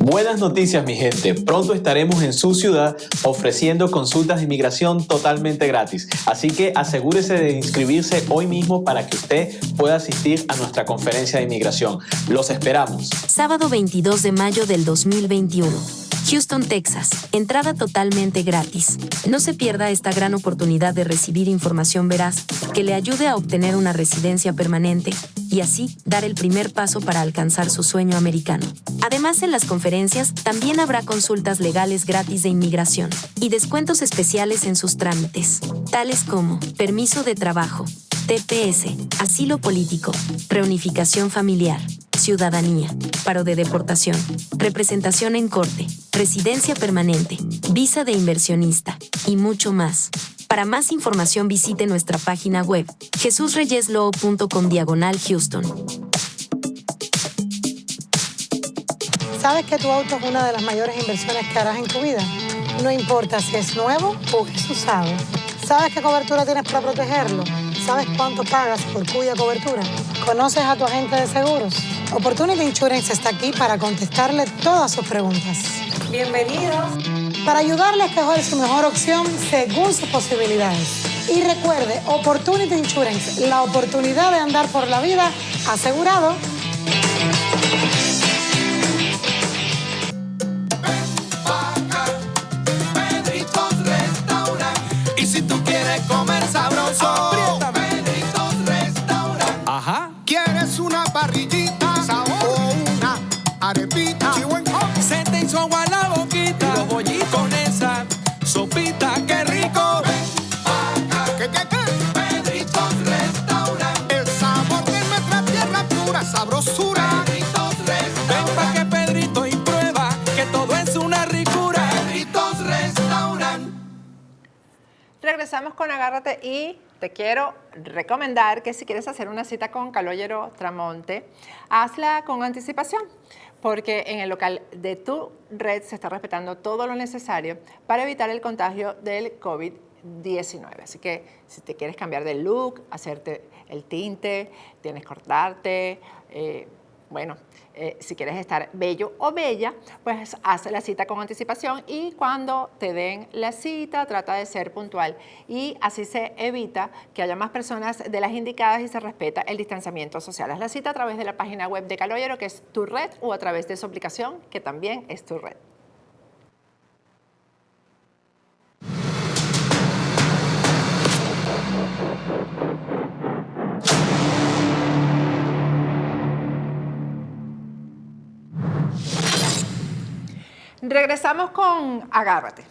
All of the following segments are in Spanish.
Buenas noticias, mi gente. Pronto estaremos en su ciudad ofreciendo consultas de inmigración totalmente gratis. Así que asegúrese de inscribirse hoy mismo para que usted pueda asistir a nuestra conferencia de inmigración. Los esperamos. Sábado 22 de mayo del 2021. Houston, Texas. Entrada totalmente gratis. No se pierda esta gran oportunidad de recibir información veraz que le ayude a obtener una residencia permanente y así dar el primer paso para alcanzar su sueño americano. Además, en las conferencias también habrá consultas legales gratis de inmigración y descuentos especiales en sus trámites, tales como permiso de trabajo, TPS, asilo político, reunificación familiar, ciudadanía, paro de deportación, representación en corte, residencia permanente, visa de inversionista y mucho más. Para más información visite nuestra página web jesusreyeslaw.com/Houston. ¿Sabes que tu auto es una de las mayores inversiones que harás en tu vida? No importa si es nuevo o es usado. ¿Sabes qué cobertura tienes para protegerlo? ¿Sabes cuánto pagas por cuya cobertura? ¿Conoces a tu agente de seguros? Opportunity Insurance está aquí para contestarle todas sus preguntas. Bienvenidos. Para ayudarle a escoger su mejor opción según sus posibilidades. Y recuerde, Opportunity Insurance, la oportunidad de andar por la vida asegurado. Y si tú quieres comer sabroso, Pedritos Restaurant. Ajá. ¿Quieres una parrillita o una arepita? Se te hizo agua la boquita. Y los bollitos con esa sopita, qué rico. ¿Qué? Pedritos Restaurant. El sabor de nuestra tierra pura sabrosura. Pedritos Restaurant. Ven pa' que Pedrito y prueba que todo es una ricura. Pedritos Restaurant. Regresamos con Agárrate y te quiero recomendar que si quieres hacer una cita con Calogero Tramonte, hazla con anticipación, porque en el local de tu red se está respetando todo lo necesario para evitar el contagio del COVID-19. Así que si te quieres cambiar de look, hacerte el tinte, tienes que cortarte, si quieres estar bello o bella, pues haz la cita con anticipación y cuando te den la cita trata de ser puntual y así se evita que haya más personas de las indicadas y se respeta el distanciamiento social. Haz la cita a través de la página web de Calogero, que es tu red, o a través de su aplicación, que también es tu red. Regresamos con Agárrate.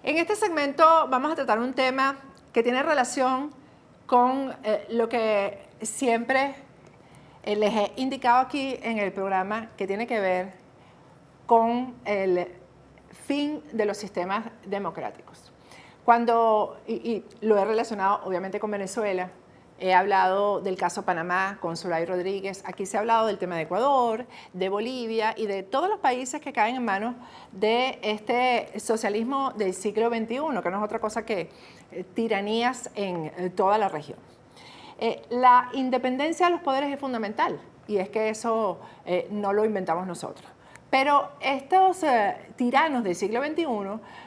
En este segmento vamos a tratar un tema que tiene relación con lo que siempre les he indicado aquí en el programa, que tiene que ver con el fin de los sistemas democráticos. Y lo he relacionado obviamente con Venezuela. He hablado del caso Panamá con Zulay Rodríguez. Aquí se ha hablado del tema de Ecuador, de Bolivia y de todos los países que caen en manos de este socialismo del siglo XXI, que no es otra cosa que tiranías en toda la región. La independencia de los poderes es fundamental y es que eso no lo inventamos nosotros. Pero estos tiranos del siglo XXI,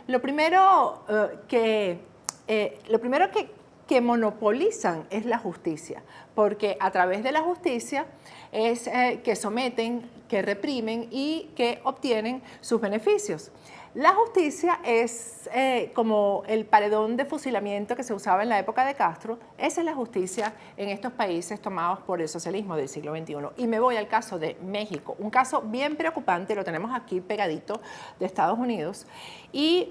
lo primero que monopolizan es la justicia, porque a través de la justicia es que someten, que reprimen y que obtienen sus beneficios. La justicia es como el paredón de fusilamiento que se usaba en la época de Castro. Esa es la justicia en estos países tomados por el socialismo del siglo XXI. Y me voy al caso de México, un caso bien preocupante, lo tenemos aquí pegadito de Estados Unidos. Y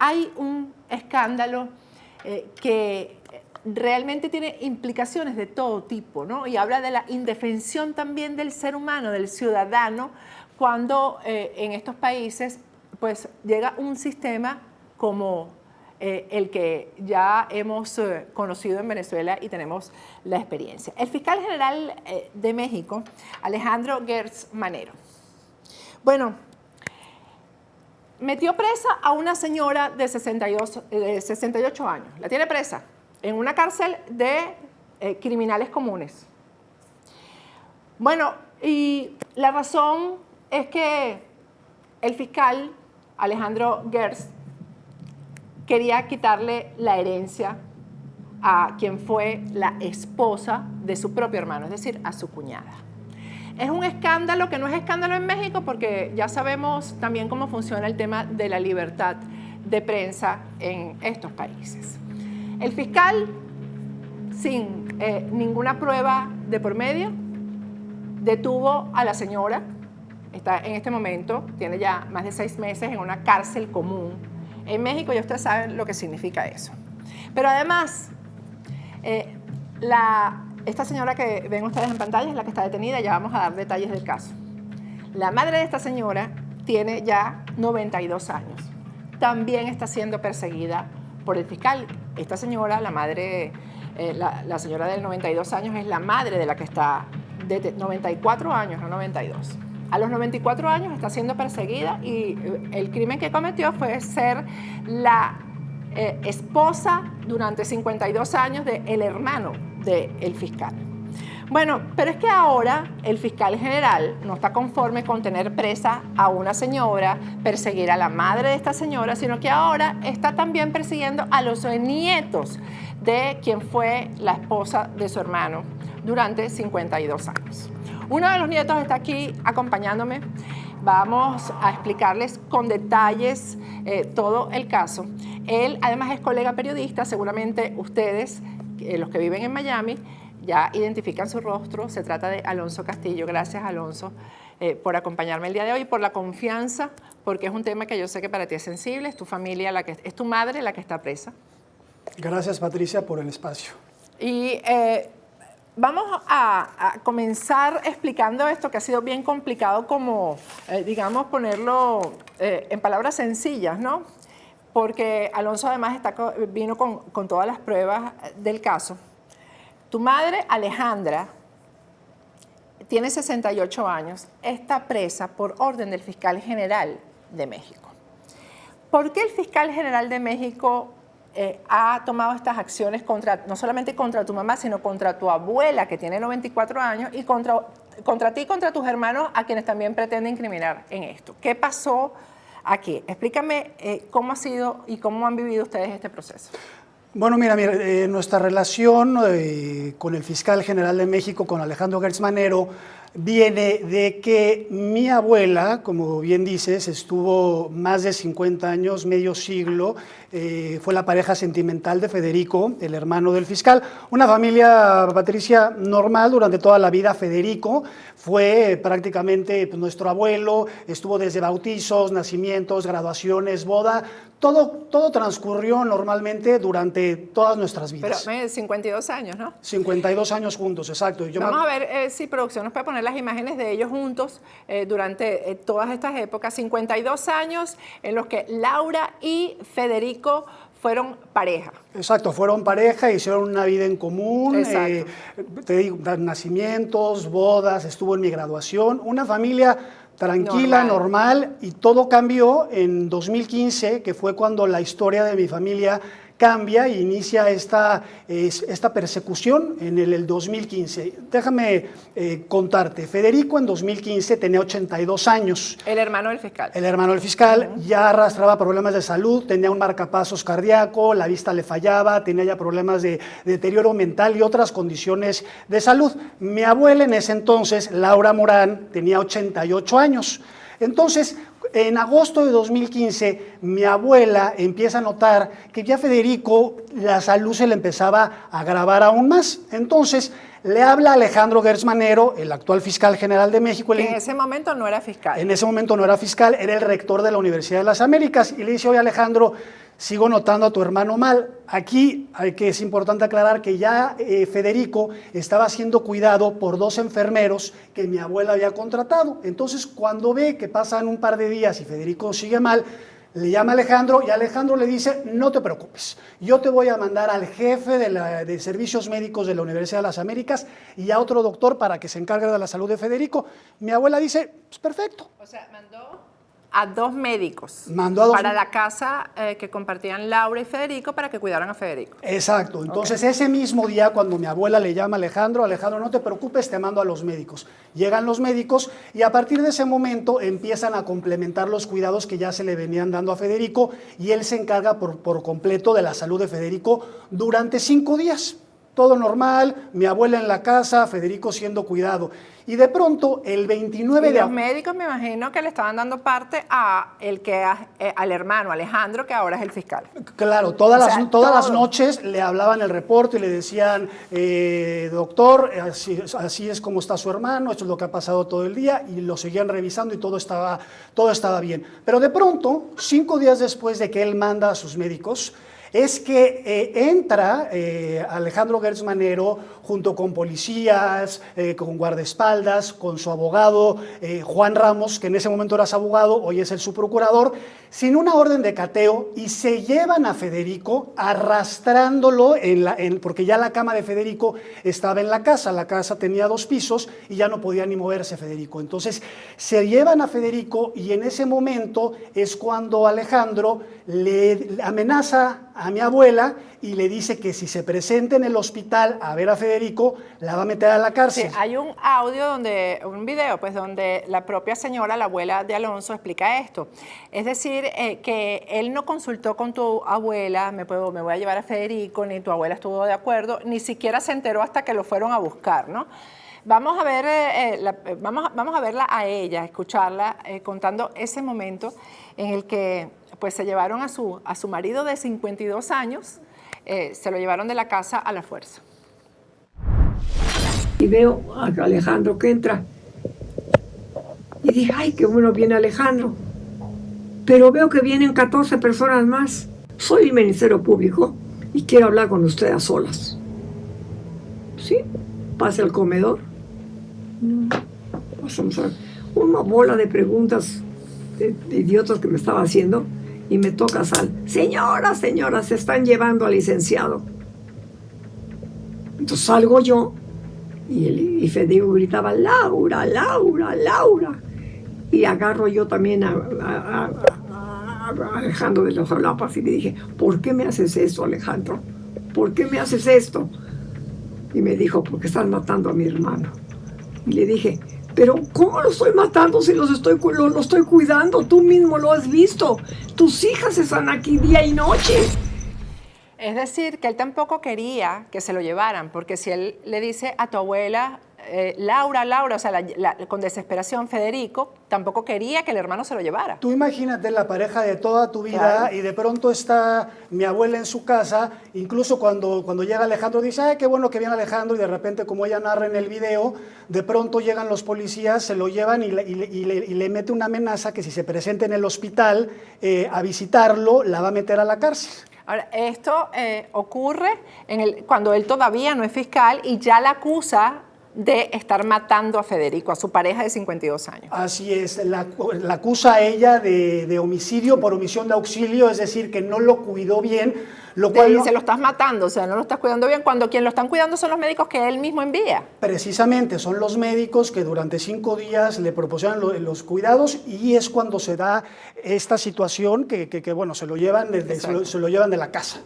hay un escándalo que realmente tiene implicaciones de todo tipo, ¿no? Y habla de la indefensión también del ser humano, del ciudadano, cuando en estos países pues llega un sistema como el que ya hemos conocido en Venezuela y tenemos la experiencia. El fiscal general de México, Alejandro Gertz Manero, bueno, metió presa a una señora de 68 años. La tiene presa en una cárcel de criminales comunes. Bueno, y la razón es que el fiscal Alejandro Gertz quería quitarle la herencia a quien fue la esposa de su propio hermano, es decir, a su cuñada. Es un escándalo que no es escándalo en México porque ya sabemos también cómo funciona el tema de la libertad de prensa en estos países. El fiscal, sin ninguna prueba de por medio, detuvo a la señora. Está en este momento, tiene ya más de 6 meses en una cárcel común en México, y ustedes saben lo que significa eso. Pero además, esta señora que ven ustedes en pantalla es la que está detenida, ya vamos a dar detalles del caso. La madre de esta señora tiene ya 92 años. También está siendo perseguida por el fiscal. Esta señora, la madre, la señora de 92 años es la madre de la que está de 94 años, no 92. A los 94 años está siendo perseguida y el crimen que cometió fue ser la esposa durante 52 años del hermano del fiscal. Bueno, pero es que ahora el fiscal general no está conforme con tener presa a una señora, perseguir a la madre de esta señora, sino que ahora está también persiguiendo a los nietos de quien fue la esposa de su hermano durante 52 años. Uno de los nietos está aquí acompañándome. Vamos a explicarles con detalles todo el caso. Él además es colega periodista, seguramente ustedes, los que viven en Miami, ya identifican su rostro. Se trata de Alonso Castillo. Gracias, Alonso, por acompañarme el día de hoy, por la confianza, porque es un tema que yo sé que para ti es sensible, es tu familia, es tu madre la que está presa. Gracias, Patricia, por el espacio. Y vamos a comenzar explicando esto que ha sido bien complicado, como, digamos, ponerlo en palabras sencillas, ¿no? Porque Alonso además vino con todas las pruebas del caso. Tu madre, Alejandra, tiene 68 años, está presa por orden del fiscal general de México. ¿Por qué el fiscal general de México ha tomado estas acciones no solamente contra tu mamá, sino contra tu abuela, que tiene 94 años, y contra ti y contra tus hermanos, a quienes también pretende incriminar en esto? ¿Qué pasó aquí? Explícame cómo ha sido y cómo han vivido ustedes este proceso. Bueno, mira, nuestra relación con el fiscal general de México, con Alejandro Gertz Manero, viene de que mi abuela, como bien dices, estuvo más de 50 años, medio siglo, fue la pareja sentimental de Federico, el hermano del fiscal. Una familia, Patricia, normal durante toda la vida. Federico fue prácticamente nuestro abuelo, estuvo desde bautizos, nacimientos, graduaciones, boda, todo transcurrió normalmente durante todas nuestras vidas. Pero 52 años, ¿no? 52 años juntos, exacto. Vamos a ver si producción nos puede poner las imágenes de ellos juntos durante todas estas épocas. 52 años en los que Laura y Federico fueron pareja. Exacto, fueron pareja, hicieron una vida en común, te digo, nacimientos, bodas, estuvo en mi graduación, una familia tranquila, normal, y todo cambió en 2015, que fue cuando la historia de mi familia cambia e inicia esta persecución en el 2015. Déjame contarte, Federico en 2015 tenía 82 años. El hermano del fiscal. El hermano del fiscal ya arrastraba problemas de salud, tenía un marcapasos cardíaco, la vista le fallaba, tenía ya problemas de deterioro mental y otras condiciones de salud. Mi abuela en ese entonces, Laura Morán, tenía 88 años. Entonces, en agosto de 2015, mi abuela empieza a notar que ya Federico, la salud se le empezaba a agravar aún más. Entonces, le habla a Alejandro Gertz Manero, el actual fiscal general de México. En ese momento no era fiscal. En ese momento no era fiscal, era el rector de la Universidad de las Américas. Y le dice: oye, Alejandro, sigo notando a tu hermano mal. Aquí es importante aclarar que ya Federico estaba siendo cuidado por 2 enfermeros que mi abuela había contratado. Entonces, cuando ve que pasan un par de días y Federico sigue mal, le llama a Alejandro y Alejandro le dice: no te preocupes, yo te voy a mandar al jefe de servicios médicos de la Universidad de las Américas y a otro doctor para que se encargue de la salud de Federico. Mi abuela dice: pues perfecto. O sea, mandó a 2 médicos Mandó a 2 para la casa que compartían Laura y Federico para que cuidaran a Federico. Exacto. Entonces, ese mismo día, cuando mi abuela le llama a Alejandro, no te preocupes, te mando a los médicos. Llegan los médicos y a partir de ese momento empiezan a complementar los cuidados que ya se le venían dando a Federico y él se encarga por completo de la salud de Federico durante 5 días. Todo normal, mi abuela en la casa, Federico siendo cuidado. Y de pronto, el 29 Y de los médicos me imagino que le estaban dando parte al hermano Alejandro, que ahora es el fiscal. Claro, todas todo. las noches le hablaban el reporte y le decían, doctor, así es como está su hermano, esto es lo que ha pasado todo el día, y lo seguían revisando y todo estaba bien. Pero de pronto, 5 días después de que él manda a sus médicos, es que entra Alejandro Gertz Manero junto con policías, con guardaespaldas, con su abogado Juan Ramos, que en ese momento era su abogado, hoy es el subprocurador, sin una orden de cateo, y se llevan a Federico arrastrándolo, porque ya la cama de Federico estaba en la casa tenía 2 pisos y ya no podía ni moverse Federico. Entonces se llevan a Federico y en ese momento es cuando Alejandro le amenaza a mi abuela y le dice que si se presenta en el hospital a ver a Federico, la va a meter a la cárcel. Sí, hay un audio, un video, pues, donde la propia señora, la abuela de Alonso, explica esto. Es decir, que él no consultó con tu abuela, me voy a llevar a Federico, ni tu abuela estuvo de acuerdo, ni siquiera se enteró hasta que lo fueron a buscar, ¿no? Vamos a ver, vamos a verla a ella, escucharla contando ese momento en el que pues se llevaron a su marido de 52 años, se lo llevaron de la casa a la fuerza. Y veo a Alejandro que entra. Y dije, ay, qué bueno viene Alejandro. Pero veo que vienen 14 personas más. Soy el Ministerio Público y quiero hablar con usted a solas. Sí, pase al comedor. Pasamos a una bola de preguntas de idiotas que me estaba haciendo y me toca señora, se están llevando al licenciado. Entonces salgo yo y Federico gritaba, Laura, Laura, Laura. Y agarro yo también a Alejandro de los solapas y le dije, ¿por qué me haces esto, Alejandro? ¿Por qué me haces esto? Y me dijo, porque estás matando a mi hermano. Y le dije, pero ¿cómo lo estoy matando si lo estoy cuidando? Tú mismo lo has visto. Tus hijas están aquí día y noche. Es decir, que él tampoco quería que se lo llevaran, porque si él le dice a tu abuela, Laura, o sea, con desesperación, Federico, tampoco quería que el hermano se lo llevara. Tú imagínate la pareja de toda tu vida, claro, y de pronto está mi abuela en su casa, incluso cuando llega Alejandro dice, ay, qué bueno que viene Alejandro, y de repente, como ella narra en el video, de pronto llegan los policías, se lo llevan y le mete una amenaza que si se presenta en el hospital a visitarlo, la va a meter a la cárcel. Ahora, esto ocurre cuando él todavía no es fiscal y ya la acusa de estar matando a Federico, a su pareja de 52 años. Así es, la acusa a ella de homicidio por omisión de auxilio, es decir, que no lo cuidó bien, lo cual dice, lo estás matando, o sea, no lo estás cuidando bien, cuando quien lo están cuidando son los médicos que él mismo envía. Precisamente, son los médicos que durante 5 días le proporcionan los cuidados y es cuando se da esta situación que bueno, se lo llevan de la casa.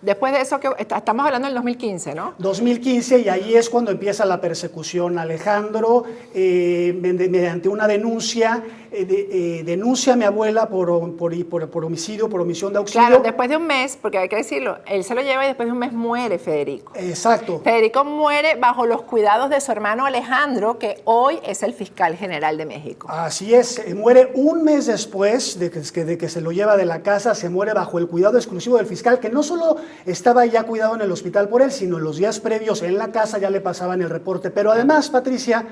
Después de eso, estamos hablando del 2015, ¿no? 2015, y ahí es cuando empieza la persecución. Alejandro, mediante una denuncia, denuncia a mi abuela por homicidio, por omisión de auxilio. Claro, después de un mes, porque hay que decirlo, él se lo lleva y después de un mes muere Federico. Exacto. Federico muere bajo los cuidados de su hermano Alejandro, que hoy es el fiscal general de México. Así es, muere un mes después de que se lo lleva de la casa, se muere bajo el cuidado exclusivo del fiscal, que no solo estaba ya cuidado en el hospital por él, sino los días previos en la casa ya le pasaban el reporte. Pero además, Patricia,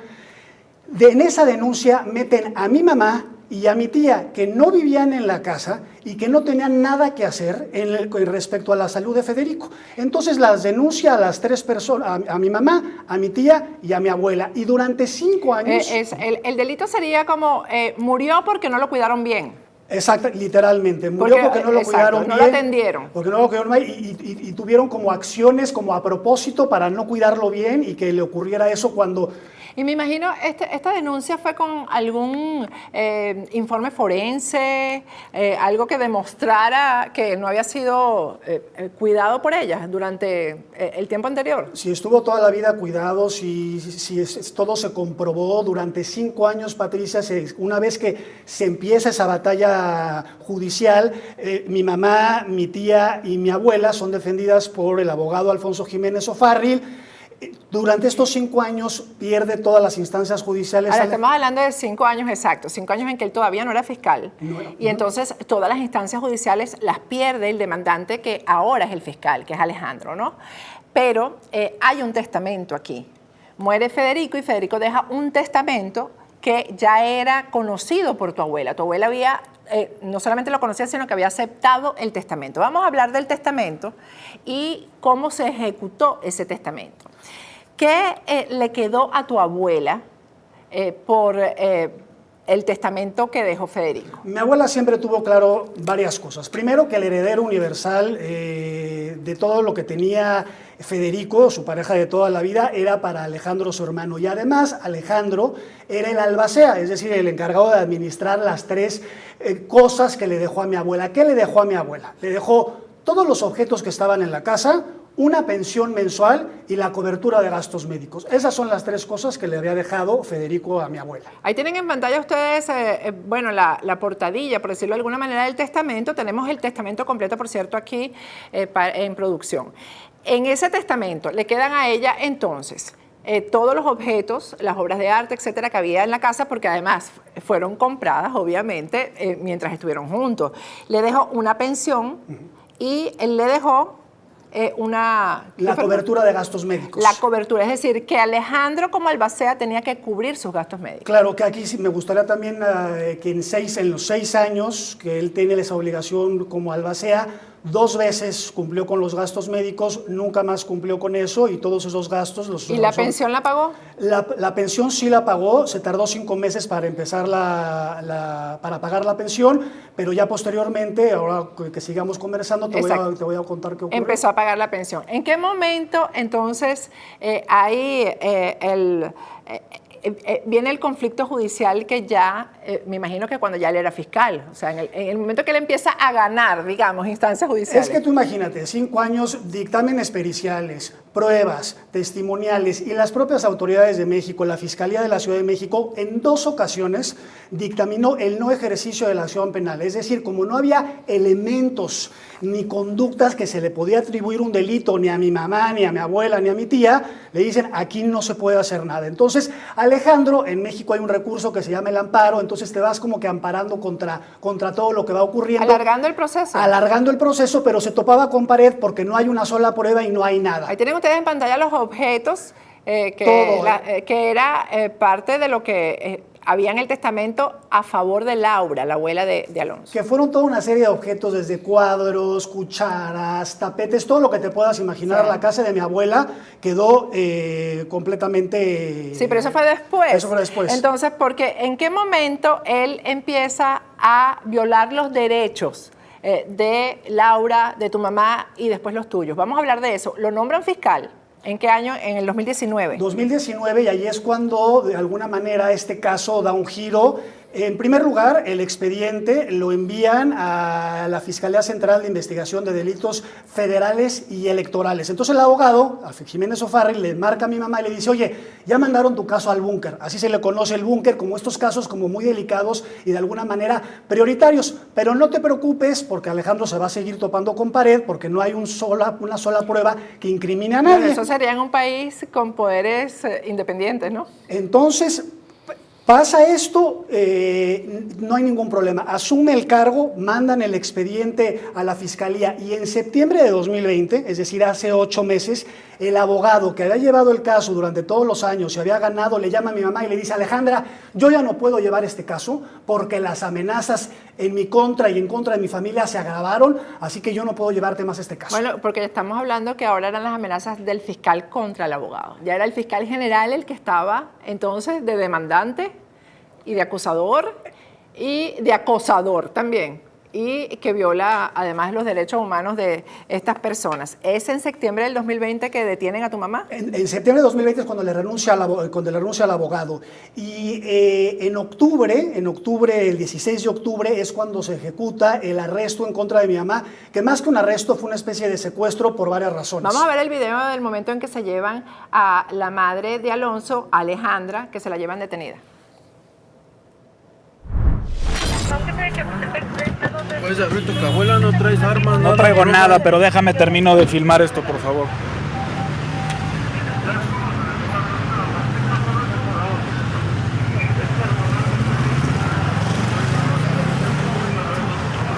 en esa denuncia meten a mi mamá y a mi tía, que no vivían en la casa y que no tenían nada que hacer respecto a la salud de Federico. Entonces las denuncia a las 3 personas, a mi mamá, a mi tía y a mi abuela. Y durante 5 años... el delito sería como, murió porque no lo cuidaron bien. Exacto, literalmente. Murió porque no lo cuidaron bien. No lo atendieron. Porque no lo cuidaron bien y tuvieron como acciones como a propósito para no cuidarlo bien y que le ocurriera eso cuando... Y me imagino, esta denuncia fue con algún informe forense, algo que demostrara que no había sido cuidado por ella durante el tiempo anterior. Si estuvo toda la vida cuidado, si todo se comprobó durante 5 años, Patricia, una vez que se empieza esa batalla judicial, mi mamá, mi tía y mi abuela son defendidas por el abogado Alfonso Jiménez O'Farrill. Durante estos 5 años pierde todas las instancias judiciales. Ahora estamos hablando de 5 años exactos, 5 años en que él todavía no era fiscal. Entonces todas las instancias judiciales las pierde el demandante, que ahora es el fiscal, que es Alejandro, ¿no? Pero hay un testamento aquí. Muere Federico y Federico deja un testamento que ya era conocido por tu abuela. Tu abuela había, no solamente lo conocía, sino que había aceptado el testamento. Vamos a hablar del testamento y cómo se ejecutó ese testamento. ¿Qué le quedó a tu abuela por el testamento que dejó Federico? Mi abuela siempre tuvo claro varias cosas. Primero, que el heredero universal de todo lo que tenía Federico, su pareja de toda la vida, era para Alejandro, su hermano. Y además, Alejandro era el albacea, es decir, el encargado de administrar las 3 cosas que le dejó a mi abuela. ¿Qué le dejó a mi abuela? Le dejó todos los objetos que estaban en la casa, una pensión mensual y la cobertura de gastos médicos. Esas son las 3 cosas que le había dejado Federico a mi abuela. Ahí tienen en pantalla ustedes, bueno, la portadilla, por decirlo de alguna manera, del testamento. Tenemos el testamento completo, por cierto, aquí en producción. En ese testamento le quedan a ella entonces todos los objetos, las obras de arte, etcétera, que había en la casa, porque además fueron compradas, obviamente, mientras estuvieron juntos. Le dejó una pensión y él le dejó la cobertura de gastos médicos. La cobertura, es decir, que Alejandro como albacea tenía que cubrir sus gastos médicos. Claro, que aquí sí me gustaría también que en los 6 años que él tiene esa obligación como albacea, 2 veces cumplió con los gastos médicos, nunca más cumplió con eso y todos esos gastos... ¿Y la pensión la pagó? La pensión sí la pagó, se tardó 5 meses para empezar para pagar la pensión, pero ya posteriormente, ahora que sigamos conversando, te voy a contar qué ocurrió. Empezó a pagar la pensión. ¿En qué momento entonces viene el conflicto judicial que ya, me imagino que cuando ya él era fiscal, o sea, en el momento que él empieza a ganar, digamos, instancias judiciales? Es que tú imagínate, 5 años, dictámenes periciales, pruebas, testimoniales y las propias autoridades de México, la Fiscalía de la Ciudad de México, en 2 ocasiones dictaminó el no ejercicio de la acción penal. Es decir, como no había elementos ni conductas que se le podía atribuir un delito ni a mi mamá, ni a mi abuela, ni a mi tía, le dicen, aquí no se puede hacer nada. Entonces, Alejandro, en México hay un recurso que se llama el amparo, entonces te vas como que amparando contra todo lo que va ocurriendo. Alargando el proceso. Alargando el proceso, pero se topaba con pared porque no hay una sola prueba y no hay nada. Ahí tienen ustedes en pantalla los objetos que era parte de lo que había en el testamento a favor de Laura, la abuela de Alonso. Que fueron toda una serie de objetos, desde cuadros, cucharas, tapetes, todo lo que te puedas imaginar. Sí. La casa de mi abuela quedó completamente... Sí, pero eso fue después. Eso fue después. Entonces, porque ¿en qué momento él empieza a violar los derechos de Laura, de tu mamá y después los tuyos? Vamos a hablar de eso. Lo nombran fiscal. ¿En qué año? En el 2019. 2019, y ahí es cuando de alguna manera este caso da un giro. En primer lugar, el expediente lo envían a la Fiscalía Central de Investigación de Delitos Federales y Electorales. Entonces el abogado, Jiménez O'Farrill, le marca a mi mamá y le dice, oye, ya mandaron tu caso al búnker. Así se le conoce el búnker, como estos casos como muy delicados y de alguna manera prioritarios. Pero no te preocupes porque Alejandro se va a seguir topando con pared porque no hay una sola prueba que incrimine a nadie. Pero eso sería en un país con poderes independientes, ¿no? Entonces... pasa esto, no hay ningún problema. Asume el cargo, mandan el expediente a la Fiscalía y en septiembre de 2020, es decir, hace 8 meses, el abogado que había llevado el caso durante todos los años y había ganado, le llama a mi mamá y le dice, Alejandra, yo ya no puedo llevar este caso porque las amenazas en mi contra y en contra de mi familia se agravaron, así que yo no puedo llevarte más este caso. Bueno, porque estamos hablando que ahora eran las amenazas del fiscal contra el abogado. Ya era el fiscal general el que estaba entonces de demandante y de acusador y de acosador también. y que viola además los derechos humanos de estas personas. ¿Es en septiembre del 2020 que detienen a tu mamá? En septiembre de 2020 es cuando le renuncia al abogado. Y en octubre, el 16 de octubre, es cuando se ejecuta el arresto en contra de mi mamá, que más que un arresto fue una especie de secuestro por varias razones. Vamos a ver el video del momento en que se llevan a la madre de Alonso, Alejandra, que se la llevan detenida. Pues ahorita tu abuela no traes armas. No traigo nada, pero déjame termino de filmar esto, por favor.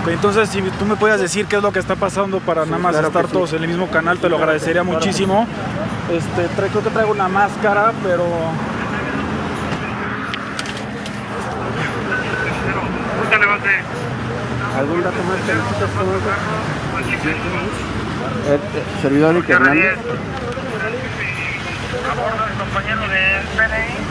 Ok, entonces, si tú me puedes decir qué es lo que está pasando para nada más estar todos en el mismo canal, te lo agradecería muchísimo. Creo que traigo una máscara, pero... ¿Algún dato más que necesitas conocer? Servidor Eric Hernández. A bordo el compañero del PNI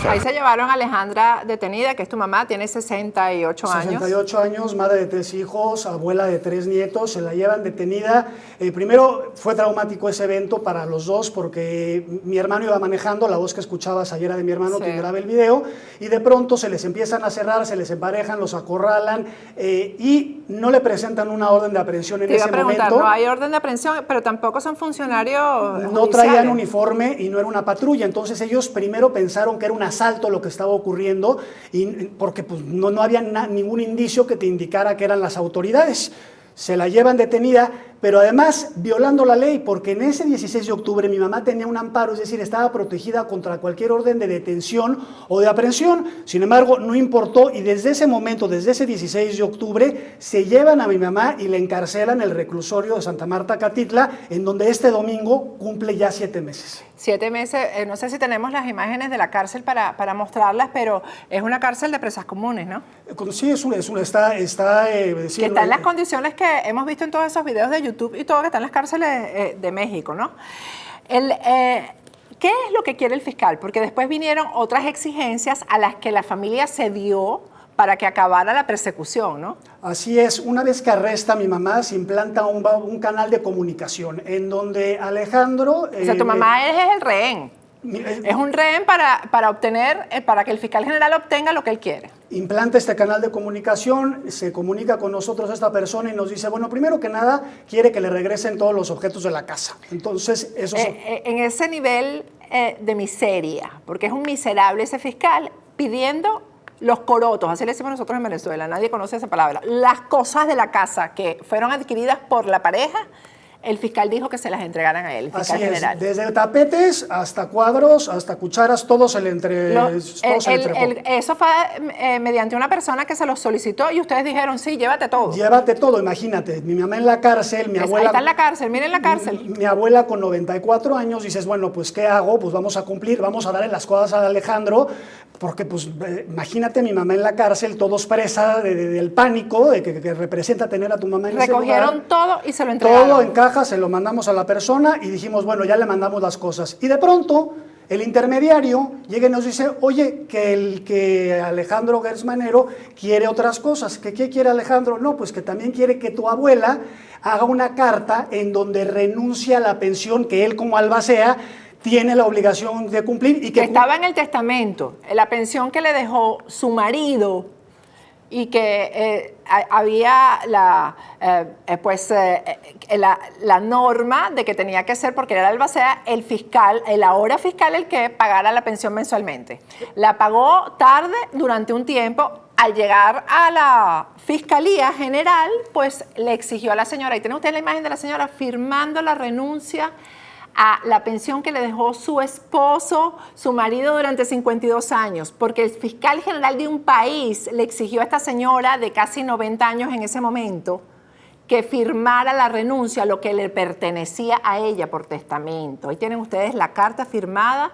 Ahí se llevaron a Alejandra detenida, que es tu mamá, tiene 68 años. 68 años, madre de 3 hijos, abuela de 3 nietos, se la llevan detenida. Primero fue traumático ese evento para los dos porque mi hermano iba manejando, la voz que escuchabas ayer era de mi hermano, Sí. que graba el video, y de pronto se les empiezan a cerrar, se les emparejan, los acorralan y no le presentan una orden de aprehensión en Te iba ese a preguntar, momento. no hay orden de aprehensión, pero tampoco son funcionarios No traían judiciales. uniforme y no era una patrulla, entonces ellos primero pensaron que era un asalto lo que estaba ocurriendo, porque pues, no había ningún indicio que te indicara que eran las autoridades. Se la llevan detenida, pero además violando la ley, porque en ese 16 de octubre mi mamá tenía un amparo, es decir, estaba protegida contra cualquier orden de detención o de aprehensión. Sin embargo, no importó y desde ese momento, desde ese 16 de octubre, se llevan a mi mamá y la encarcelan en el reclusorio de Santa Marta, Catitla, en donde este domingo cumple ya 7 meses. 7 meses, no sé si tenemos las imágenes de la cárcel para mostrarlas, pero es una cárcel de presas comunes, ¿no? Sí, está Que está en las condiciones que hemos visto en todos esos videos de YouTube y todo, que están en las cárceles de México, ¿no? ¿Qué es lo que quiere el fiscal? Porque después vinieron otras exigencias a las que la familia cedió para que acabara la persecución, ¿no? Así es, una vez que arresta a mi mamá, se implanta un canal de comunicación en donde Alejandro... O sea, tu mamá es el rehén. Es un rehén para obtener, para que el fiscal general obtenga lo que él quiere. Implanta este canal de comunicación, se comunica con nosotros esta persona y nos dice, bueno, primero que nada, quiere que le regresen todos los objetos de la casa. Entonces, eso... En ese nivel de miseria, porque es un miserable ese fiscal pidiendo los corotos, así le decimos nosotros en Venezuela, nadie conoce esa palabra, las cosas de la casa que fueron adquiridas por la pareja, el fiscal dijo que se las entregaran a él, el fiscal general. Desde tapetes hasta cuadros, hasta cucharas, todo se le entregó. Eso fue mediante una persona que se los solicitó y ustedes dijeron, sí, llévate todo. Llévate todo, imagínate, mi mamá en la cárcel, mi abuela... Ahí está en la cárcel, miren la cárcel. Mi abuela con 94 años, dices, bueno, pues ¿qué hago? Pues vamos a cumplir, vamos a darle las cosas a Alejandro, porque pues imagínate mi mamá en la cárcel, todos presa del pánico de que representa tener a tu mamá en ese lugar. Recogieron todo y se lo entregaron. Todo en caja, se lo mandamos a la persona y dijimos, bueno, ya le mandamos las cosas. Y de pronto, el intermediario llega y nos dice, oye, que Alejandro Gertz Manero quiere otras cosas. ¿Qué quiere Alejandro? No, pues que también quiere que tu abuela haga una carta en donde renuncia a la pensión que él como albacea tiene la obligación de cumplir. Y que estaba en el testamento, la pensión que le dejó su marido y que había la norma de que tenía que ser, porque era el albacea, el fiscal, el ahora fiscal, el que pagara la pensión mensualmente. La pagó tarde durante un tiempo. Al llegar a la Fiscalía General, pues le exigió a la señora, y tiene usted la imagen de la señora firmando la renuncia a la pensión que le dejó su esposo, su marido durante 52 años, porque el fiscal general de un país le exigió a esta señora de casi 90 años en ese momento que firmara la renuncia a lo que le pertenecía a ella por testamento. Ahí tienen ustedes la carta firmada,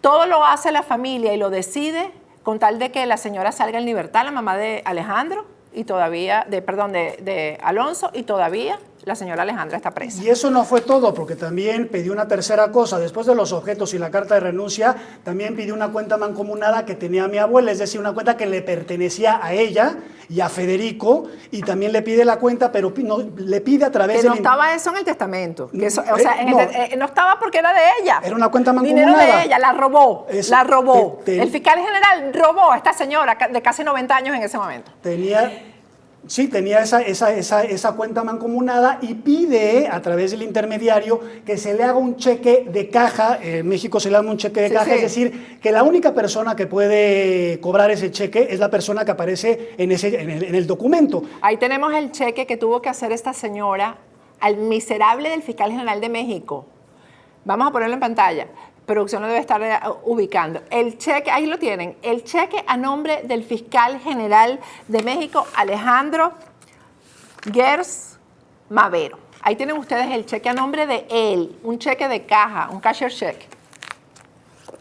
Todo lo hace la familia y lo decide con tal de que la señora salga en libertad, la mamá de Alejandro, y todavía, de Alonso, y todavía la señora Alejandra está presa. Y eso no fue todo, porque también pidió una tercera cosa. Después de los objetos y la carta de renuncia, también pidió una cuenta mancomunada que tenía mi abuela, es decir, una cuenta que le pertenecía a ella y a Federico, y también le pide la cuenta, pero le pide a través de... Que no estaba eso en el testamento. Que eso, o sea, no estaba porque era de ella. Era una cuenta mancomunada. Dinero de ella, la robó. La robó. El fiscal general robó a esta señora de casi 90 años en ese momento. Tenía esa cuenta mancomunada y pide a través del intermediario que se le haga un cheque de caja. En México se le llama un cheque de caja, es decir, que la única persona que puede cobrar ese cheque es la persona que aparece en el documento. Ahí tenemos el cheque que tuvo que hacer esta señora al miserable del fiscal general de México. Vamos a ponerlo en pantalla. Producción lo debe estar ubicando. El cheque, ahí lo tienen, el cheque a nombre del fiscal general de México, Alejandro Gers Mavero. Ahí tienen ustedes el cheque a nombre de él, un cheque de caja, un cashier check,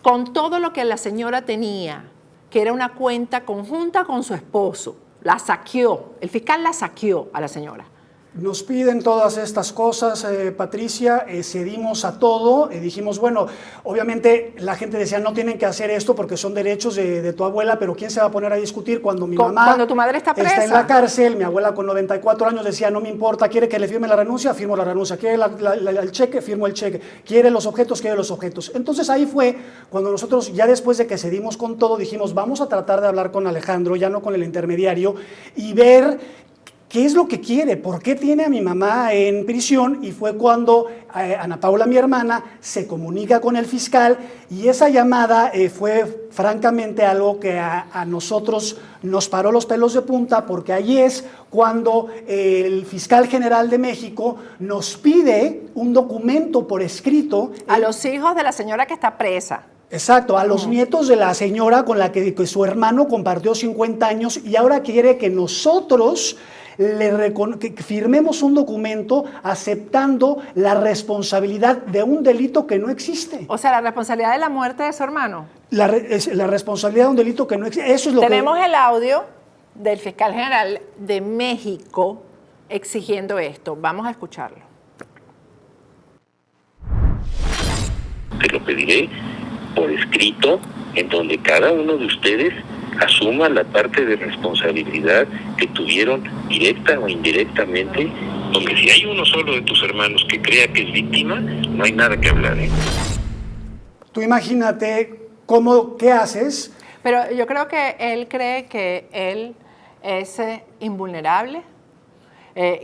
con todo lo que la señora tenía, que era una cuenta conjunta con su esposo. La saqueó, el fiscal la saqueó a la señora. Nos piden todas estas cosas, Patricia, cedimos a todo, dijimos, bueno, obviamente la gente decía, no tienen que hacer esto porque son derechos de tu abuela, pero ¿quién se va a poner a discutir cuando mi mamá cuando tu madre está presa? Está en la cárcel? Mi abuela con 94 años decía, no me importa, quiere que le firme la renuncia, firmo la renuncia, quiere el cheque, firmo el cheque, quiere los objetos, quiere los objetos. Entonces ahí fue cuando nosotros, ya después de que cedimos con todo, dijimos, vamos a tratar de hablar con Alejandro, ya no con el intermediario, y ver ¿qué es lo que quiere? ¿Por qué tiene a mi mamá en prisión? Y fue cuando Ana Paula, mi hermana, se comunica con el fiscal, y esa llamada fue francamente algo que a nosotros nos paró los pelos de punta, porque ahí es cuando el fiscal general de México nos pide un documento por escrito. A los hijos de la señora que está presa. Exacto, a los nietos de la señora con la que su hermano compartió 50 años, y ahora quiere que nosotros que firmemos un documento aceptando la responsabilidad de un delito que no existe. O sea, la responsabilidad de la muerte de su hermano. La responsabilidad de un delito que no existe. Eso es lo Tenemos el audio del fiscal general de México exigiendo esto. Vamos a escucharlo. Te lo pediré por escrito, en donde cada uno de ustedes asuma la parte de responsabilidad que tuvieron directa o indirectamente, porque si hay uno solo de tus hermanos que crea que es víctima, no hay nada que hablar, ¿eh? Tú imagínate qué haces. Pero yo creo que él cree que él es invulnerable,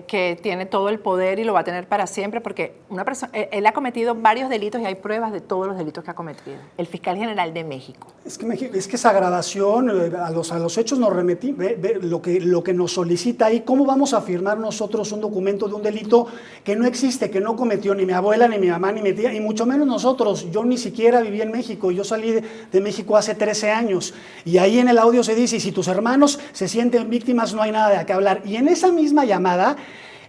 que tiene todo el poder y lo va a tener para siempre, porque una persona, él ha cometido varios delitos y hay pruebas de todos los delitos que ha cometido. El fiscal general de México. Es que esa gradación a los hechos nos remetí, lo que nos solicita ahí, ¿cómo vamos a firmar nosotros un documento de un delito que no existe, que no cometió ni mi abuela, ni mi mamá, ni mi tía, y mucho menos nosotros? Yo ni siquiera viví en México, yo salí de México hace 13 años, y ahí en el audio se dice, y si tus hermanos se sienten víctimas, no hay nada de qué hablar. Y en esa misma llamada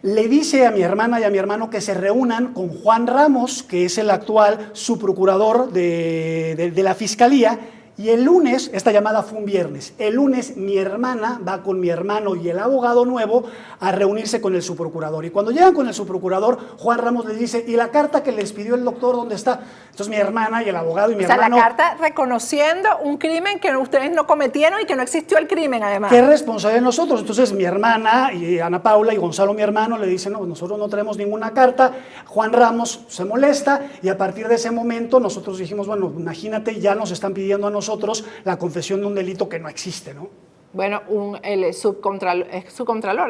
le dice a mi hermana y a mi hermano que se reúnan con Juan Ramos, que es el actual subprocurador de la Fiscalía, y el lunes, esta llamada fue un viernes, el lunes mi hermana va con mi hermano y el abogado nuevo a reunirse con el subprocurador, y cuando llegan con el subprocurador, Juan Ramos les dice, ¿y la carta que les pidió el doctor dónde está? Entonces mi hermana y el abogado y mi hermano... O sea, la carta reconociendo un crimen que ustedes no cometieron y que no existió el crimen, además. ¿Qué responsabilidad de nosotros? Entonces mi hermana y Ana Paula y Gonzalo, mi hermano, le dicen, no, nosotros no traemos ninguna carta. Juan Ramos se molesta, y a partir de ese momento nosotros dijimos, bueno, imagínate, ya nos están pidiendo a nosotros la confesión de un delito que no existe, ¿no? Bueno, el subcontralor, ¿es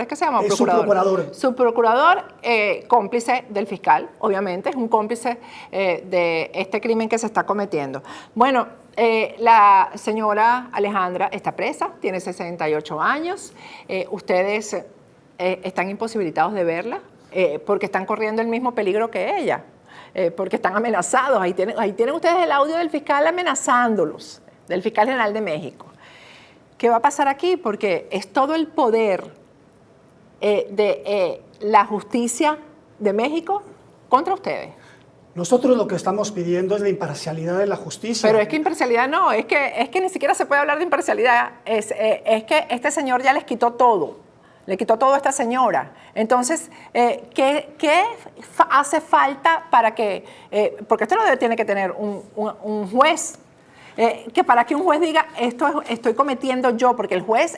que se llama? Subprocurador. Subprocurador, cómplice del fiscal, obviamente, es un cómplice de este crimen que se está cometiendo. Bueno, la señora Alejandra está presa, tiene 68 años, ustedes están imposibilitados de verla porque están corriendo el mismo peligro que ella, porque están amenazados. Ahí tienen ustedes el audio del fiscal amenazándolos, del fiscal general de México. ¿Qué va a pasar aquí? Porque es todo el poder de la justicia de México contra ustedes. Nosotros lo que estamos pidiendo es la imparcialidad de la justicia. Pero es que imparcialidad no, es que ni siquiera se puede hablar de imparcialidad. Es que este señor ya les quitó todo. Le quitó todo a esta señora. Entonces, ¿qué hace falta para que... porque esto lo tiene que tener un juez. Que para que un juez diga, esto estoy cometiendo yo, porque el juez,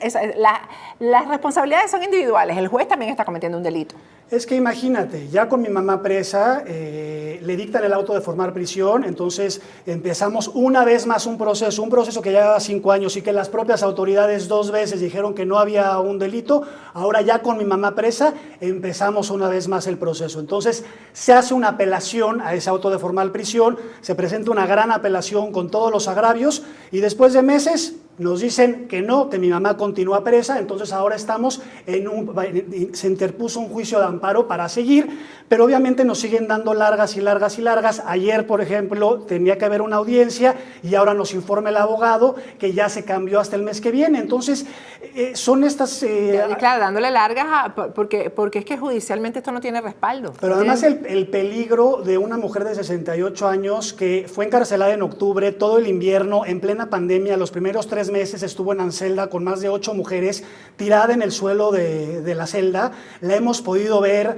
las responsabilidades son individuales, el juez también está cometiendo un delito. Es que imagínate, ya con mi mamá presa, le dictan el auto de formar prisión, entonces empezamos una vez más un proceso que ya llevaba 5 años y que las propias autoridades 2 veces dijeron que no había un delito. Ahora ya con mi mamá presa empezamos una vez más el proceso. Entonces se hace una apelación a ese auto de formar prisión, se presenta una gran apelación con todos los agravios y después de meses nos dicen que no, que mi mamá continúa presa, entonces ahora estamos se interpuso un juicio de amparo para seguir, pero obviamente nos siguen dando largas y largas y largas. Ayer, por ejemplo, tenía que haber una audiencia y ahora nos informa el abogado que ya se cambió hasta el mes que viene. Entonces, son estas... claro, dándole largas, porque es que judicialmente esto no tiene respaldo. Pero además el peligro de una mujer de 68 años que fue encarcelada en octubre, todo el invierno, en plena pandemia, los primeros 3 meses estuvo en celda con más de 8 mujeres tirada en el suelo de la celda. La hemos podido ver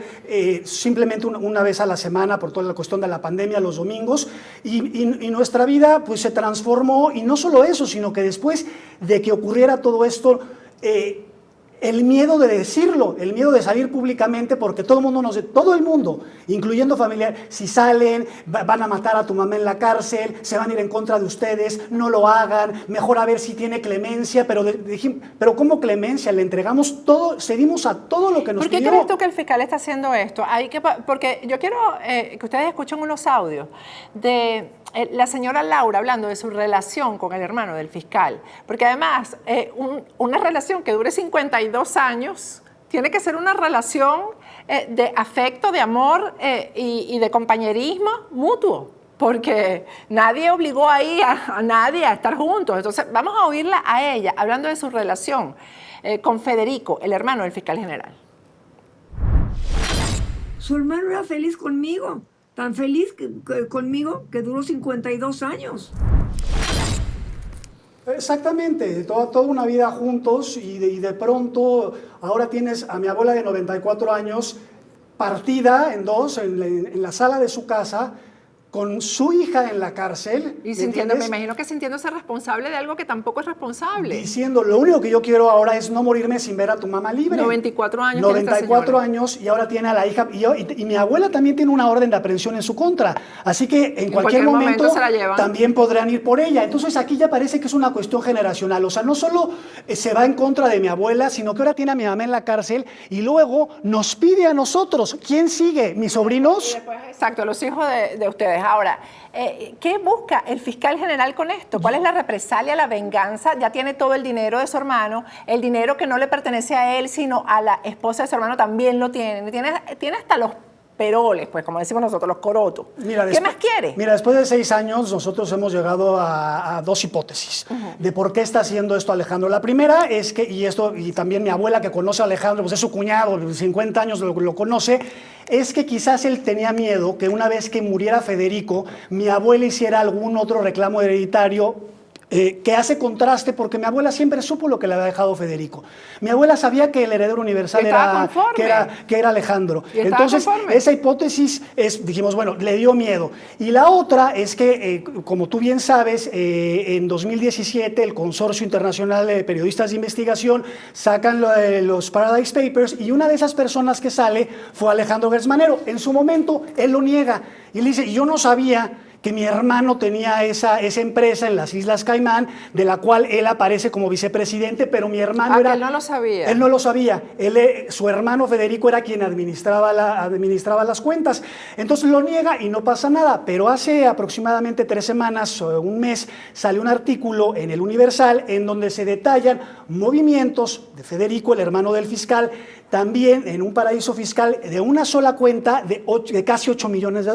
simplemente una vez a la semana por toda la cuestión de la pandemia, los domingos, y nuestra vida pues se transformó, y no solo eso, sino que después de que ocurriera todo esto, el miedo de decirlo, el miedo de salir públicamente, porque todo el mundo, incluyendo familiares, si salen, van a matar a tu mamá en la cárcel, se van a ir en contra de ustedes, no lo hagan, mejor a ver si tiene clemencia, pero ¿cómo clemencia? Le entregamos todo, cedimos a todo lo que nos pidió. ¿Por qué crees tú que el fiscal está haciendo esto? Porque yo quiero que ustedes escuchen unos audios de la señora Laura hablando de su relación con el hermano del fiscal, porque además una relación que dure 52 años tiene que ser una relación de afecto, de amor y de compañerismo mutuo, porque nadie obligó ahí a nadie a estar juntos. Entonces vamos a oírla a ella hablando de su relación con Federico, el hermano del fiscal general. Su hermano era feliz conmigo. Tan feliz conmigo que duró 52 años. Exactamente, toda una vida juntos y de pronto ahora tienes a mi abuela de 94 años partida en dos en la sala de su casa, con su hija en la cárcel. Y me imagino que sintiéndose responsable de algo que tampoco es responsable. Diciendo, lo único que yo quiero ahora es no morirme sin ver a tu mamá libre. 94 años. 94 años y ahora tiene a la hija. Y mi abuela también tiene una orden de aprehensión en su contra. Así que en cualquier momento se la llevan. También podrán ir por ella. Entonces aquí ya parece que es una cuestión generacional. O sea, no solo se va en contra de mi abuela, sino que ahora tiene a mi mamá en la cárcel y luego nos pide a nosotros. ¿Quién sigue? ¿Mis sobrinos? Exacto, los hijos de ustedes. Ahora, ¿qué busca el fiscal general con esto? ¿Cuál es la represalia, la venganza? Ya tiene todo el dinero de su hermano, el dinero que no le pertenece a él, sino a la esposa de su hermano también lo tiene. Tiene hasta los peroles, pues, como decimos nosotros, los corotos. ¿Qué más quiere? Mira, después de 6 años nosotros hemos llegado a 2 hipótesis de por qué está haciendo esto Alejandro. La primera es que, y también mi abuela que conoce a Alejandro, pues es su cuñado, 50 años lo conoce, es que quizás él tenía miedo que una vez que muriera Federico, mi abuela hiciera algún otro reclamo hereditario que hace contraste, porque mi abuela siempre supo lo que le había dejado Federico. Mi abuela sabía que el heredero universal era Alejandro. Entonces, esa hipótesis dijimos, bueno, le dio miedo. Y la otra es que, como tú bien sabes, en 2017 el Consorcio Internacional de Periodistas de Investigación sacan los Paradise Papers, y una de esas personas que sale fue Alejandro Gertz Manero. En su momento, él lo niega y le dice, yo no sabía que mi hermano tenía esa empresa en las Islas Caimán, de la cual él aparece como vicepresidente, pero mi hermano él no lo sabía. Él no lo sabía. Su hermano Federico era quien administraba las cuentas. Entonces lo niega y no pasa nada. Pero hace aproximadamente 3 semanas o un mes sale un artículo en el Universal en donde se detallan movimientos de Federico, el hermano del fiscal, también en un paraíso fiscal de una sola cuenta de casi $8 millones.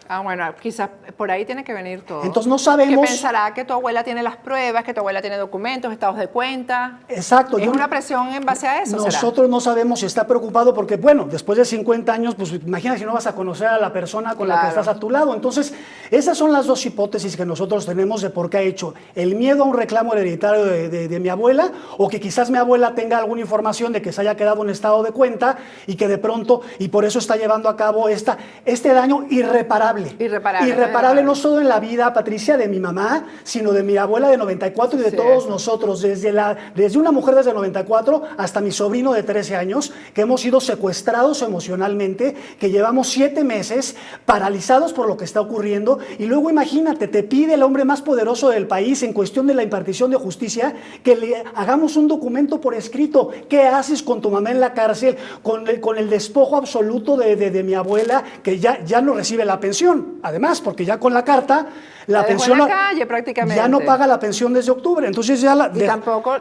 Ah, bueno, quizás por ahí tiene que venir todo. Entonces no sabemos... Que pensará que tu abuela tiene las pruebas, que tu abuela tiene documentos, estados de cuenta. Exacto. ¿Es una presión en base a eso? Nosotros no sabemos si está preocupado porque, bueno, después de 50 años, pues imagina si no vas a conocer a la persona con la que estás a tu lado. Entonces, esas son las dos hipótesis que nosotros tenemos de por qué ha hecho. El miedo a un reclamo hereditario de mi abuela, o que quizás mi abuela tenga alguna información de que se haya quedado en estado de cuenta y que de pronto, y por eso está llevando a cabo este daño irreparable. Irreparable no solo en la vida, Patricia, de mi mamá, sino de mi abuela de 94 y de todos nosotros, desde una mujer desde 94 hasta mi sobrino de 13 años, que hemos sido secuestrados emocionalmente, que llevamos 7 meses paralizados por lo que está ocurriendo, y luego imagínate, te pide el hombre más poderoso del país en cuestión de la impartición de justicia que le hagamos un documento por escrito. ¿Qué haces con tu mamá en la cárcel, con el despojo absoluto de mi abuela, que ya no recibe la pensión? Además, porque ya con la carta, la pensión en la calle, prácticamente. ya no paga la pensión desde octubre. Entonces ya y tampoco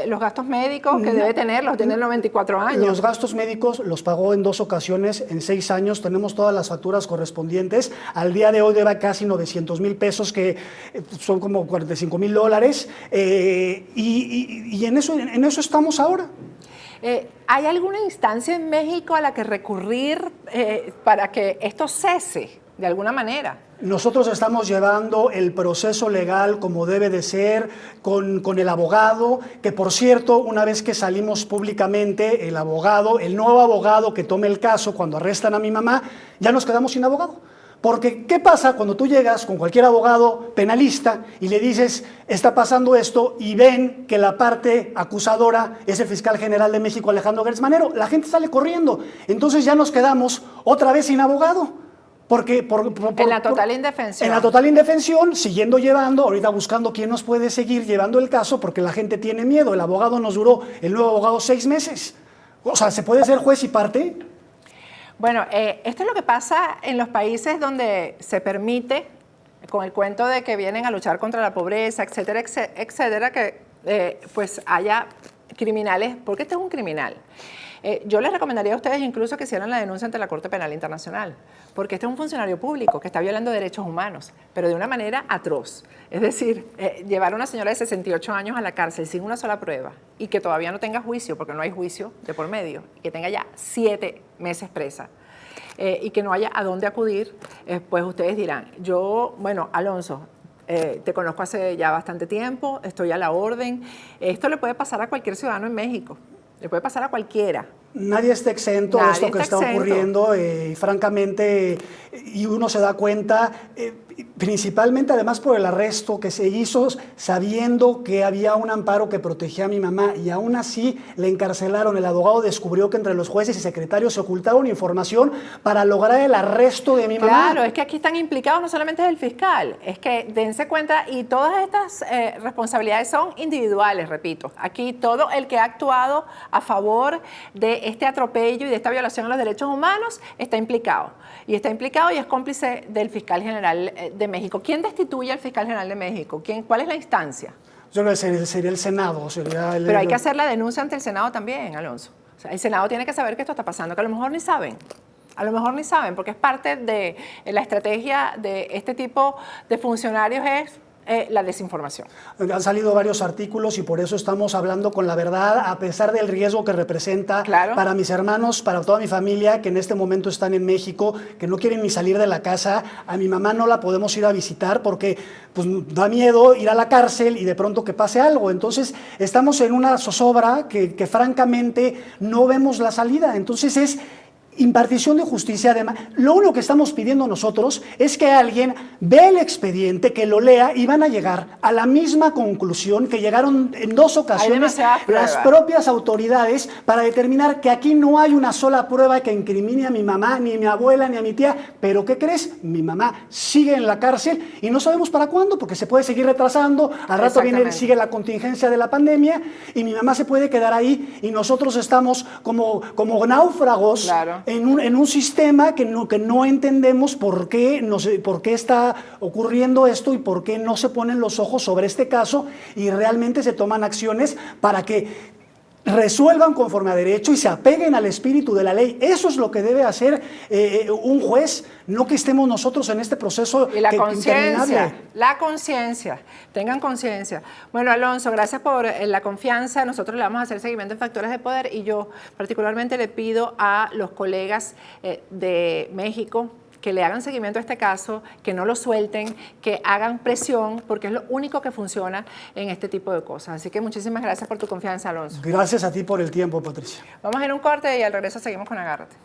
los gastos médicos que debe tener, los tiene 94 años. Los gastos médicos los pagó en 2 ocasiones, en 6 años. Tenemos todas las facturas correspondientes. Al día de hoy debe casi 900,000 pesos, que son como $45,000. Y en eso estamos ahora. ¿Hay alguna instancia en México a la que recurrir para que esto cese de alguna manera? Nosotros estamos llevando el proceso legal como debe de ser, con el abogado, que por cierto, una vez que salimos públicamente, el nuevo abogado que tome el caso cuando arrestan a mi mamá, ya nos quedamos sin abogado. Porque, ¿qué pasa cuando tú llegas con cualquier abogado penalista y le dices, está pasando esto, y ven que la parte acusadora es el fiscal general de México, Alejandro Gertz Manero? La gente sale corriendo. Entonces ya nos quedamos otra vez sin abogado. Porque en la total indefensión. En la total indefensión, siguiendo llevando, ahorita buscando quién nos puede seguir llevando el caso, porque la gente tiene miedo. El abogado nos duró, el nuevo abogado, 6 meses. O sea, ¿se puede ser juez y parte? Bueno, esto es lo que pasa en los países donde se permite, con el cuento de que vienen a luchar contra la pobreza, etcétera, etcétera, que pues haya criminales, porque este es un criminal. Yo les recomendaría a ustedes incluso que hicieran la denuncia ante la Corte Penal Internacional, porque este es un funcionario público que está violando derechos humanos, pero de una manera atroz. Es decir, llevar a una señora de 68 años a la cárcel sin una sola prueba y que todavía no tenga juicio, porque no hay juicio de por medio, y que tenga ya 7 meses presa, y que no haya a dónde acudir, pues ustedes dirán, bueno, Alonso, te conozco hace ya bastante tiempo, estoy a la orden. Esto le puede pasar a cualquier ciudadano en México. Le puede pasar a cualquiera. Nadie está exento de esto que está ocurriendo, francamente, y uno se da cuenta, principalmente además por el arresto que se hizo sabiendo que había un amparo que protegía a mi mamá, y aún así le encarcelaron. El abogado descubrió que entre los jueces y secretarios se ocultaron información para lograr el arresto de mi mamá. Claro, es que aquí están implicados no solamente el fiscal, es que dense cuenta, y todas estas responsabilidades son individuales, repito. Aquí todo el que ha actuado a favor de este atropello y de esta violación a los derechos humanos está implicado. Y está implicado y es cómplice del fiscal general de México. ¿Quién destituye al fiscal general de México? ¿Cuál es la instancia? Yo creo que sería el Senado. Pero hay que hacer la denuncia ante el Senado también, Alonso. O sea, el Senado tiene que saber que esto está pasando, que a lo mejor ni saben. A lo mejor ni saben, porque es parte de la estrategia de este tipo de funcionarios, es la desinformación. Han salido varios artículos y por eso estamos hablando con la verdad, a pesar del riesgo que representa para mis hermanos, para toda mi familia que en este momento están en México, que no quieren ni salir de la casa. A mi mamá no la podemos ir a visitar porque pues, da miedo ir a la cárcel y de pronto que pase algo. Entonces estamos en una zozobra que francamente no vemos la salida. Entonces es impartición de justicia. Además, lo único que estamos pidiendo nosotros es que alguien vea el expediente, que lo lea, y van a llegar a la misma conclusión que llegaron en 2 ocasiones las propias autoridades, para determinar que aquí no hay una sola prueba que incrimine a mi mamá, ni a mi abuela, ni a mi tía. Pero ¿qué crees? Mi mamá sigue en la cárcel y no sabemos para cuándo, porque se puede seguir retrasando. Al rato sigue la contingencia de la pandemia y mi mamá se puede quedar ahí, y nosotros estamos como náufragos en un sistema que no entendemos por qué está ocurriendo esto y por qué no se ponen los ojos sobre este caso y realmente se toman acciones para que resuelvan conforme a derecho y se apeguen al espíritu de la ley. Eso es lo que debe hacer un juez, no que estemos nosotros en este proceso y la interminable. conciencia, tengan conciencia. Bueno, Alonso, gracias por la confianza. Nosotros le vamos a hacer seguimiento en Factores de Poder y yo particularmente le pido a los colegas de México que le hagan seguimiento a este caso, que no lo suelten, que hagan presión, porque es lo único que funciona en este tipo de cosas. Así que muchísimas gracias por tu confianza, Alonso. Gracias a ti por el tiempo, Patricia. Vamos a ir a un corte y al regreso seguimos con Agárrate.